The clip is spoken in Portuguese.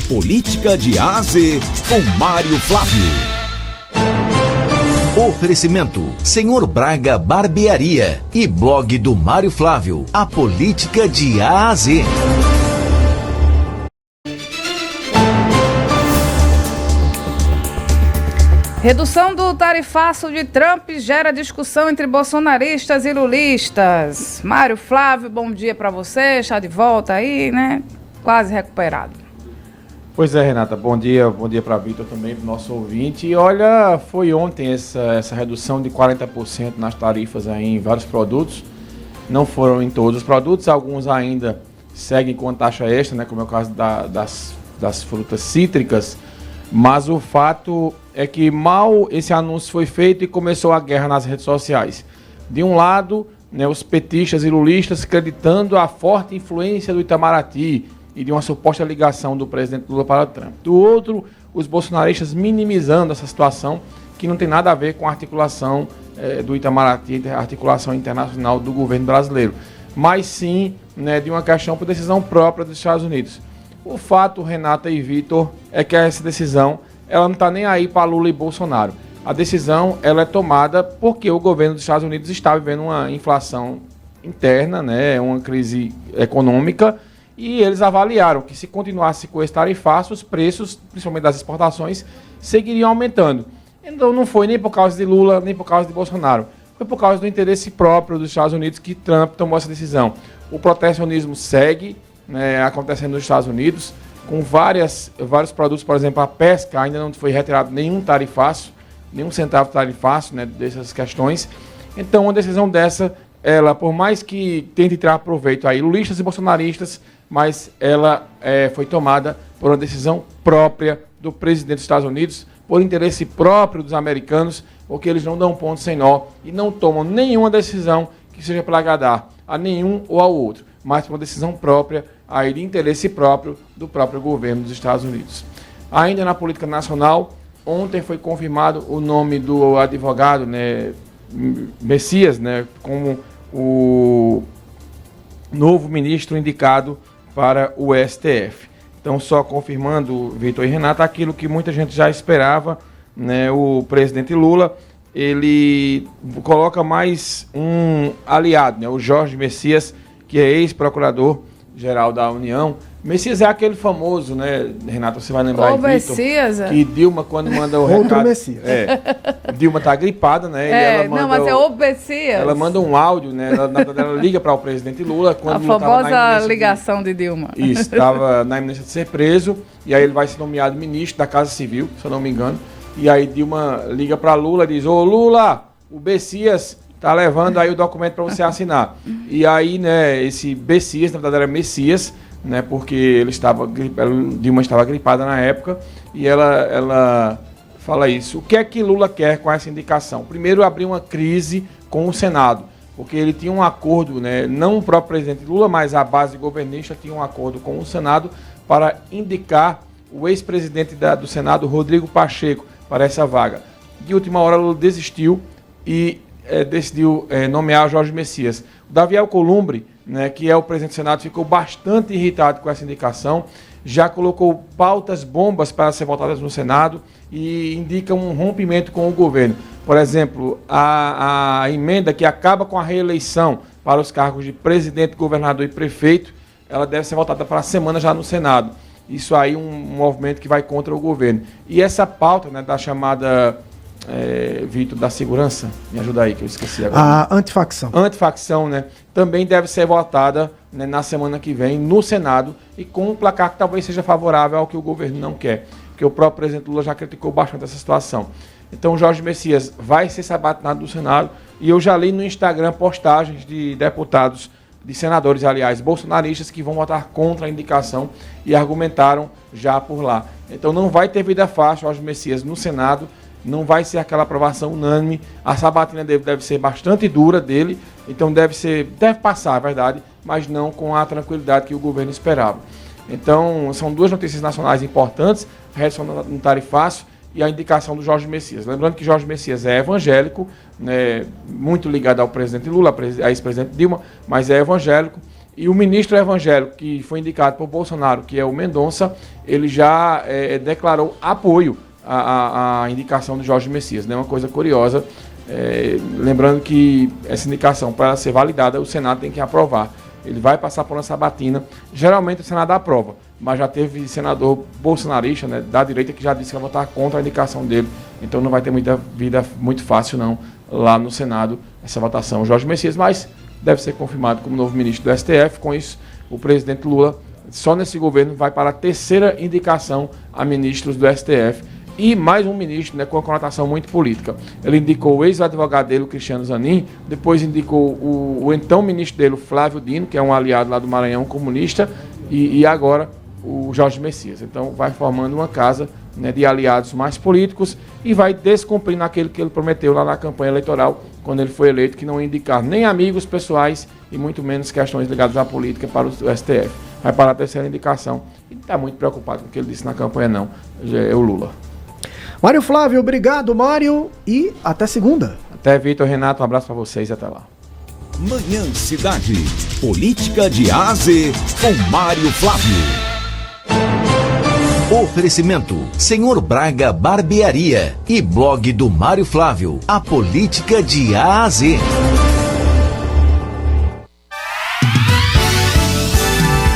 Política de A a Z, com Mário Flávio. Oferecimento, Senhor Braga Barbearia e blog do Mário Flávio, a política de A a Z. Redução do tarifaço de Trump gera discussão entre bolsonaristas e lulistas. Mário Flávio, bom dia para você, está de volta aí, né? Quase recuperado. Pois é, Renata, bom dia para Vitor também, para o nosso ouvinte. E olha, foi ontem essa redução de 40% nas tarifas aí em vários produtos. Não foram em todos os produtos, alguns ainda seguem com taxa extra, né, como é o caso das frutas cítricas. Mas o fato é que mal esse anúncio foi feito e começou a guerra nas redes sociais. De um lado, né, os petistas e lulistas acreditando a forte influência do Itamaraty e de uma suposta ligação do presidente Lula para Trump. Do outro, os bolsonaristas minimizando essa situação, que não tem nada a ver com a articulação do Itamaraty, a articulação internacional do governo brasileiro, mas sim, né, de uma questão por decisão própria dos Estados Unidos. O fato, Renata e Vitor, é que essa decisão ela não está nem aí para Lula e Bolsonaro. A decisão ela é tomada porque o governo dos Estados Unidos está vivendo uma inflação interna, né, uma crise econômica, e eles avaliaram que se continuasse com esse tarifaço, os preços, principalmente das exportações, seguiriam aumentando. Então não foi nem por causa de Lula, nem por causa de Bolsonaro. Foi por causa do interesse próprio dos Estados Unidos que Trump tomou essa decisão. O protecionismo segue, né, acontecendo nos Estados Unidos, com vários produtos, por exemplo, a pesca ainda não foi retirado nenhum tarifaço, nenhum centavo tarifaço, né, dessas questões. Então, uma decisão dessa, ela, por mais que tente tirar proveito aí, lulistas e bolsonaristas, mas ela foi tomada por uma decisão própria do presidente dos Estados Unidos, por interesse próprio dos americanos, porque eles não dão ponto sem nó e não tomam nenhuma decisão que seja para agradar a nenhum ou ao outro, mas por uma decisão própria, aí de interesse próprio do próprio governo dos Estados Unidos. Ainda na política nacional, ontem foi confirmado o nome do advogado, né, Messias, né, como o novo ministro indicado para o STF. Então, só confirmando, Vitor e Renata, aquilo que muita gente já esperava, né, o presidente Lula, ele coloca mais um aliado, né, o Jorge Messias, que é ex-procurador-geral da União. Messias é aquele famoso, né, Renata, você vai lembrar aí, Vitor, que Dilma, quando manda o recado... Messias. Dilma tá gripada, né? E ela manda não, mas é o Messias. Ela manda um áudio, né? Ela liga para o presidente Lula. Quando a famosa ligação de Dilma. Isso, estava na iminência de ser preso, e aí ele vai ser nomeado ministro da Casa Civil, se eu não me engano. E aí Dilma liga para Lula e diz: ô Lula, o Messias tá levando aí o documento para você assinar. E aí, né, esse Messias, na verdade era Messias, né, porque Dilma estava gripada na época, e ela fala isso. O que é que Lula quer com essa indicação? Primeiro, abrir uma crise com o Senado, porque ele tinha um acordo, né, não o próprio presidente Lula, mas a base governista tinha um acordo com o Senado para indicar o ex-presidente do Senado, Rodrigo Pacheco, para essa vaga. De última hora, Lula desistiu e decidiu nomear Jorge Messias. O Davi Alcolumbre, né, que é o presidente do Senado, ficou bastante irritado com essa indicação, já colocou pautas bombas para ser votadas no Senado e indica um rompimento com o governo. Por exemplo, a emenda que acaba com a reeleição para os cargos de presidente, governador e prefeito, ela deve ser votada para a semana já no Senado. Isso aí um movimento que vai contra o governo. E essa pauta, né, da chamada... Vitor, da segurança, me ajuda aí que eu esqueci agora. A antifacção. Antifacção, né? Também deve ser votada, né, na semana que vem no Senado e com um placar que talvez seja favorável ao que o governo não quer, porque o próprio presidente Lula já criticou bastante essa situação. Então, Jorge Messias vai ser sabatinado do Senado e eu já li no Instagram postagens de deputados, de senadores, aliás, bolsonaristas, que vão votar contra a indicação e argumentaram já por lá. Então, não vai ter vida fácil, Jorge Messias, no Senado. Não vai ser aquela aprovação unânime. A sabatina deve ser bastante dura dele, então deve passar, é verdade, mas não com a tranquilidade que o governo esperava. Então, são duas notícias nacionais importantes, a redução no tarifaço e a indicação do Jorge Messias. Lembrando que Jorge Messias é evangélico, né, muito ligado ao presidente Lula, a ex-presidente Dilma, mas é evangélico. E o ministro evangélico que foi indicado por Bolsonaro, que é o Mendonça, ele já declarou apoio à indicação do Jorge Messias, né? Uma coisa curiosa, lembrando que essa indicação, para ela ser validada, o Senado tem que aprovar. Ele vai passar por uma sabatina, geralmente o Senado aprova, mas já teve senador bolsonarista, né, da direita, que já disse que vai votar contra a indicação dele, então não vai ter muita vida muito fácil não, lá no Senado, essa votação. Jorge Messias, mas deve ser confirmado como novo ministro do STF. Com isso, o presidente Lula, só nesse governo, vai para a terceira indicação a ministros do STF. E mais um ministro, né, com uma conotação muito política. Ele indicou o ex-advogado dele, o Cristiano Zanin, depois indicou o então ministro dele, o Flávio Dino, que é um aliado lá do Maranhão, comunista, e agora o Jorge Messias. Então vai formando uma casa, né, de aliados mais políticos e vai descumprindo aquilo que ele prometeu lá na campanha eleitoral, quando ele foi eleito, que não ia indicar nem amigos pessoais e muito menos questões ligadas à política para o STF. Vai para a terceira indicação e está muito preocupado com o que ele disse na campanha, não, é o Lula. Mário Flávio, obrigado, Mário, e até segunda. Até, Vitor, Renato, um abraço para vocês e até lá. Manhã Cidade. Política de A a Z com Mário Flávio. Oferecimento: Senhor Braga Barbearia e blog do Mário Flávio. A política de A a Z.